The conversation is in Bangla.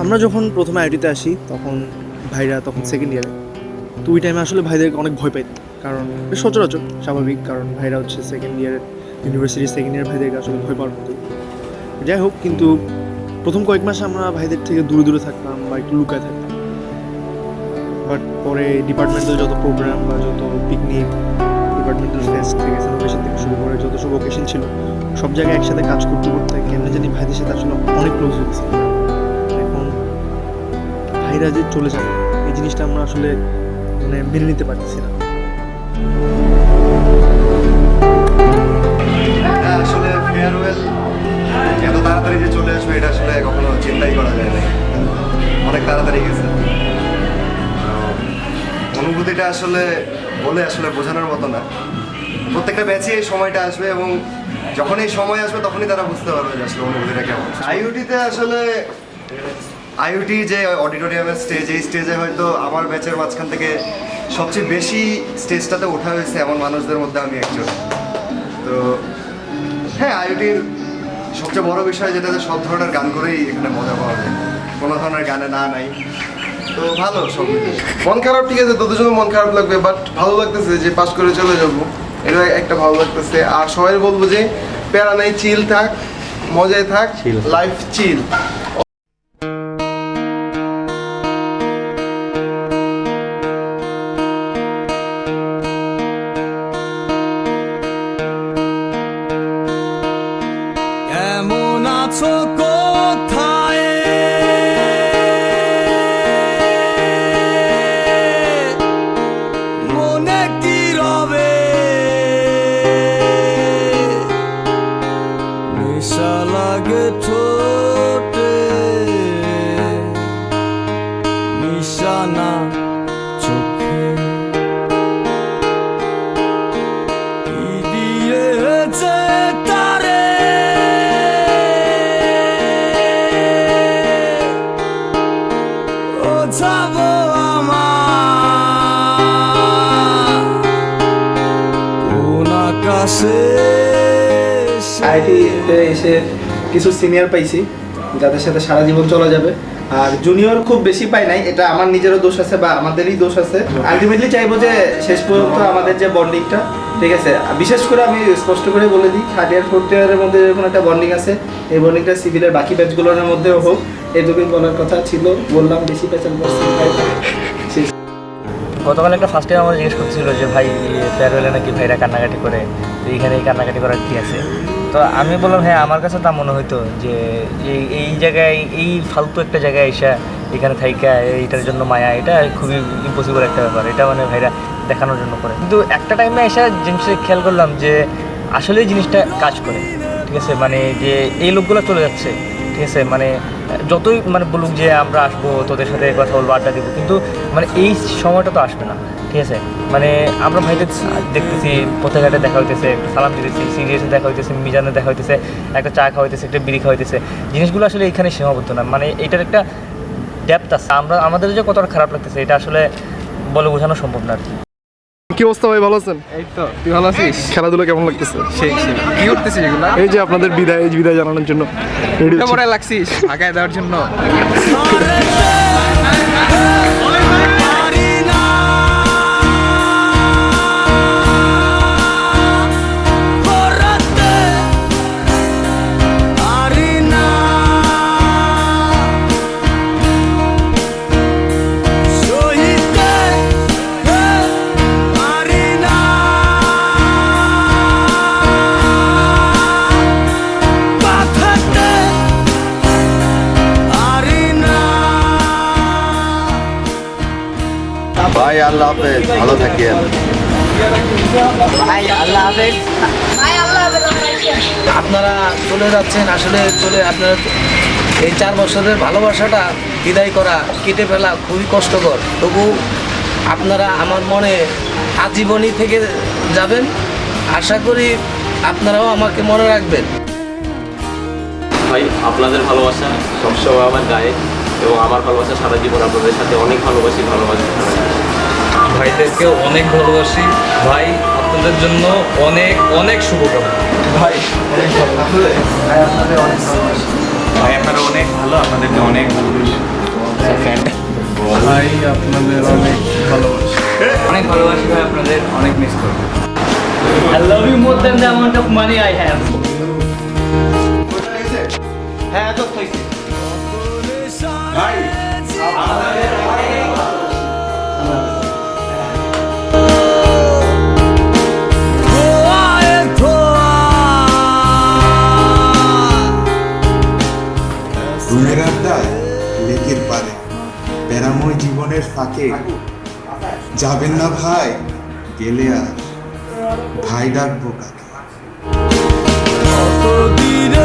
আমরা যখন প্রথমে আইটিতে আসি তখন ভাইরা তখন সেকেন্ড ইয়ারে, তো ওই টাইমে আসলে ভাইদেরকে অনেক ভয় পাইতাম, কারণ সচরাচর স্বাভাবিক, কারণ ভাইরা হচ্ছে সেকেন্ড ইয়ারের ইউনিভার্সিটির সেকেন্ড ইয়ার ভাইদেরকে আসলে ভয় পাওয়ার মতো। যাই হোক, কিন্তু প্রথম কয়েক মাসে আমরা ভাইদের থেকে দূরে দূরে থাকতাম বা একটু লুকায় থাকতাম। বাট পরে ডিপার্টমেন্টাল যত প্রোগ্রাম বা যত পিকনিক, ডিপার্টমেন্টাল ফেস্ট থেকে সেলিব্রেশন থেকে শুরু করে যত সব অকেশন ছিল, সব জায়গায় একসাথে কাজ করতে করতে কেমন জানি ভাইদের সাথে আসলে অনেক ক্লোজ হয়ে গেছি। এখন ভাইরা যে চলে যাবে এই জিনিসটা আমরা আসলে মানে মেনে নিতে পারতেছি না। আসলে ফেয়ারওয়েল এত তাড়াতাড়ি যে চলে আসবে এটা আসলে কখনো চিন্তাই করা যায় না, অনেক তাড়াতাড়ি গেছে। অনুভূতিটা আসলে বলে আসলে বোঝানোর মতো না। প্রত্যেকটা ব্যাচে এই সময়টা আসবে এবং যখন এই সময় আসবে তখনই তারা বুঝতে পারবে যে আসলে অনুভূতিটা কেমন। আইইউটিতে আসলে আইইউটি যে অডিটোরিয়ামের স্টেজ, এই স্টেজে হয়তো আমার ব্যাচের মাঝখান থেকে সবচেয়ে বেশি স্টেজটাতে ওঠা হয়েছে এমন মানুষদের মধ্যে আমি একজন। তো হ্যাঁ, আইইউটির সবচেয়ে বড় বিষয় যেটা সব ধরনের গান করেই এখানে মজা পাওয়া যায়, কোনো ধরনের গানে না নাই। তো ভালো সব মিলিয়ে। মন খারাপ ঠিক আছে, তোদের জন্য মন খারাপ লাগবে, বাট ভালো লাগতেছে যে পাস করে চলে যাব, এটা একটা ভালো লাগতেছে। আর সবাই বলবো যে প্যারা নাই, চিল থাক, মজায় থাক, লাইফ চিল। কেমন আছো কোথায়, মনে কি রবে, নেশা লাগে ঠোঁটে, নিশানা চোখে, কি দিয়েছে তারে বোঝাবো আমার কোন আকাশে। আইআইটিতে এসে কিছু সিনিয়র পাইছি যাদের সাথে সারা জীবন চলা যাবে, আর জুনিয়র খুব বেশি পাই নাই, এটা আমার নিজেরও দোষ আছে বা আমাদেরই দোষ আছে। আলটিমেটলি চাইবো যে শেষ পর্যন্ত আমাদের যে বন্ডিংটা, ঠিক আছে, বিশেষ করে আমি স্পষ্ট করে বলে দিই, থার্ড ইয়ার ফোর্থ ইয়ারের মধ্যে এরকম একটা বন্ডিং আছে, এই বন্ডিংটা সিভিলের বাকি ব্যাচগুলোর মধ্যেও হোক, এইটুকুই বলার কথা ছিল, বললাম বেশি পেঁচাল করছি। গতকাল একটা ফার্স্ট টাইম আমার জিজ্ঞেস করছিল যে ভাই ফেয়ারওয়েলে নাকি ভাইরা কান্নাকাটি করে, তো এইখানে এই কান্নাকাটি করার কী আছে। তো আমি বললাম হ্যাঁ, আমার কাছে তা মনে হইতো যে এই জায়গায়, এই ফালতু একটা জায়গায় এসে এখানে থাইকা এইটার জন্য মায়া, এটা খুবই ইম্পসিবল একটা ব্যাপার, এটা মানে ভাইরা দেখানোর জন্য করে। কিন্তু একটা টাইমে এসে জিনিসটা খেয়াল করলাম যে আসলে এই জিনিসটা কাজ করে, ঠিক আছে, মানে যে এই লোকগুলো চলে যাচ্ছে, ঠিক আছে, মানে যতই মানে বলুক যে আমরা আসবো তোদের সাথে কথা বলবো, আড্ডা দেবো, কিন্তু মানে এই সময়টা তো আসবে না, ঠিক আছে। মানে আমরা ভাইদের দেখতেছি পথে ঘাটে দেখা হইতেছে, একটা সালাম দিতেছি, সিরিয়াসে দেখা হইতেছে, মিজানে দেখা হইতেছে, একটা চা খাওয়া হইতেছে, একটা বিড়ি খাওয়া হইতেছে, জিনিসগুলো আসলে এখানে সীমাবদ্ধ না, মানে এটার একটা ডেপথ আছে। আমাদের যে কতটা খারাপ লাগতেছে এটা আসলে বলে বোঝানো সম্ভব না আর কি। কি অবস্থা ভাই, ভালো আছেন? এই তো, তুই ভালো আছিস? খেলাধুলা কেমন লাগতেছে? সেই সেই কি করতেছিস এগুলা? এই যে আপনাদের বিদায় জানানোর জন্য ready হচ্ছি। পরে লাগছিস ভাগায় দেওয়ার জন্য। ভাই আল্লাহ হাফেজ, ভালো থাকেন। ভাই আল্লাহ হাফেজ। আপনারা চলে যাচ্ছেন, আসলে আপনারা এই 4 বছরের ভালোবাসাটা বিদায় করা, কেটে ফেলা খুবই কষ্টকর, তবু আপনারা আমার মনে আজীবনই থেকে যাবেন। আশা করি আপনারাও আমাকে মনে রাখবেন। ভাই আপনাদের ভালোবাসা সবসময় আমার গায়ে, এবং আমার ভালোবাসা সারা জীবন আপনাদের সাথে অনেক ভালোবাসি সারা জীবন। ভাইদেরকে অনেক ভালোবাসি ভাই, আপনাদের জন্য অনেক অনেক শুভকামনা ভাই অনেক ভালো, ভাই আপনাদের অনেক ভালোবাসি। ভাই আপনারা অনেক ভালো, আপনাদেরকে অনেক ভালোবাসি। ভাই আপনাদের অনেক ভালোবাসি। অনেক ভালোবাসি ভাই আপনাদের, অনেক মিস করবো। I love you more than the amount of money I have. হ্যাঁ দোস্ত হইছে। রুমের আড্ডায় লেকের পারে প্যারাময় জীবনের ফাঁকে যাবেন না ভাই, গেলে আর ভাই ডাকবো কাকে? দিনে